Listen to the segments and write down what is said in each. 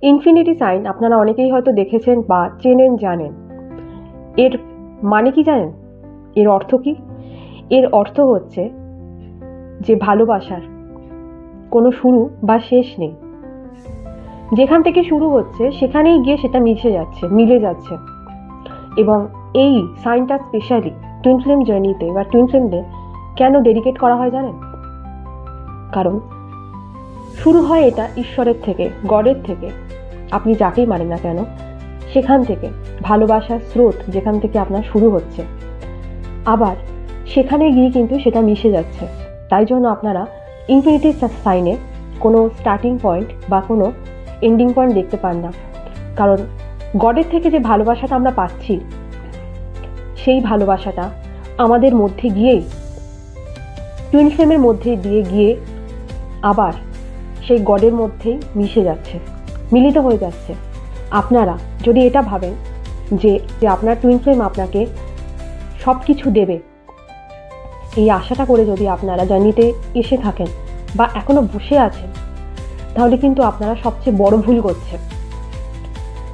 Infinity sign আপনারা অনেকেই হয়তো দেখেছেন বা চেনেন, জানেন। এর মানে কি জানেন? এর অর্থ কি? এর অর্থ হচ্ছে যে ভালোবাসার কোনো শুরু বা শেষ নেই। যেখান থেকে শুরু হচ্ছে সেখানেই গিয়ে সেটা মিলে যাচ্ছে। এবং এই সাইনটা স্পেশালি টুইন ফ্লেম জার্নিতে বা টুইন ফ্লেমদের কেন ডেডিকেট করা হয় জানেন? কারণ শুরু হয় এটা ঈশ্বরের থেকে, গডের থেকে। আপনি যাকেই মানেন না কেন, সেখান থেকে ভালোবাসার স্রোত যেখান থেকে আপনার শুরু হচ্ছে, আবার সেখানে গিয়ে কিন্তু সেটা মিশে যাচ্ছে। তাই জন্য আপনারা ইনফিনিটি সাইনে কোনো স্টার্টিং পয়েন্ট বা কোনো এন্ডিং পয়েন্ট দেখতে পান না। কারণ গডের থেকে যে ভালোবাসাটা আমরা পাচ্ছি, সেই ভালোবাসাটা আমাদের মধ্যে গিয়েই, টুইন ফ্লেমের মধ্যে দিয়ে গিয়ে আবার সেই গডের মধ্যেই মিশে যাচ্ছে, মিলিত হয়ে যাচ্ছে। আপনারা যদি এটা ভাবেন যে আপনার টুইন ফ্লেম আপনাকে সব কিছু দেবে, এই আশাটা করে যদি আপনারা জার্নিতে এসে থাকেন বা এখনো বসে আছেন, তাহলে কিন্তু আপনারা সবচেয়ে বড় ভুল করছেন।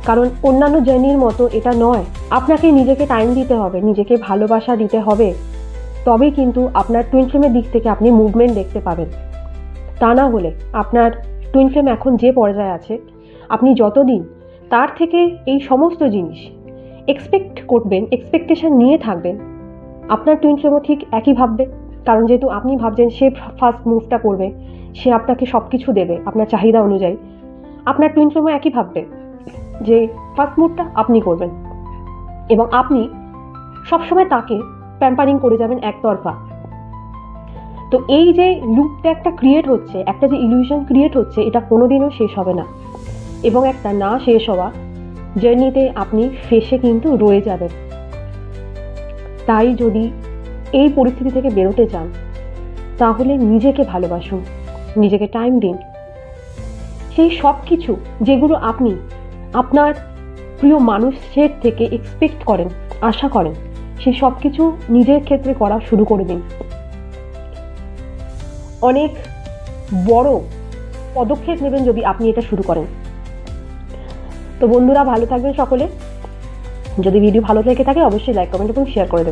কারণ অন্যান্য জার্নির মতো এটা নয়। আপনাকে নিজেকে টাইম দিতে হবে, নিজেকে ভালোবাসা দিতে হবে, তবেই কিন্তু আপনার টুইন ফ্লেমের দিক থেকে আপনি মুভমেন্ট দেখতে পাবেন। তা না হলে আপনার টুইন ফ্লেম এখন যে পর্যায়ে আছে, আপনি যতদিন তার থেকে এই সমস্ত জিনিস এক্সপেক্ট করবেন, এক্সপেকটেশন নিয়ে থাকবেন, আপনার টুইন ফ্লেমও ঠিক একই ভাববে। কারণ যেহেতু আপনি ভাবছেন সে ফার্স্ট মুভটা করবে, সে আপনাকে সব কিছু দেবে আপনার চাহিদা অনুযায়ী, আপনার টুইন ফ্লেমও একই ভাববে যে ফার্স্ট মুভটা আপনি করবেন এবং আপনি সবসময় তাকে প্যাম্পারিং করে যাবেন একতরফা। তো এই যে লুপটা একটা ক্রিয়েট হচ্ছে, একটা যে ইলিউশন ক্রিয়েট হচ্ছে, এটা কোনোদিনও শেষ হবে না এবং একটা না শেষ হওয়া জার্নিতে আপনি ফেসে কিন্তু রয়ে যাবেন। তাই যদি এই পরিস্থিতি থেকে বেরোতে চান, তাহলে নিজেকে ভালোবাসুন, নিজেকে টাইম দিন। সেই সব কিছু যেগুলো আপনি আপনার প্রিয় মানুষের থেকে এক্সপেক্ট করেন, আশা করেন, সেই সব কিছু নিজের ক্ষেত্রে করা শুরু করে দিন। অনেক বড় পদক্ষেপ নেবেন যদি আপনি এটা শুরু করেন। তো বন্ধুরা, ভালো থাকবেন সকলে। যদি ভিডিও ভালো লেগে থাকে অবশ্যই লাইক, কমেন্ট এবং শেয়ার করে দেবেন।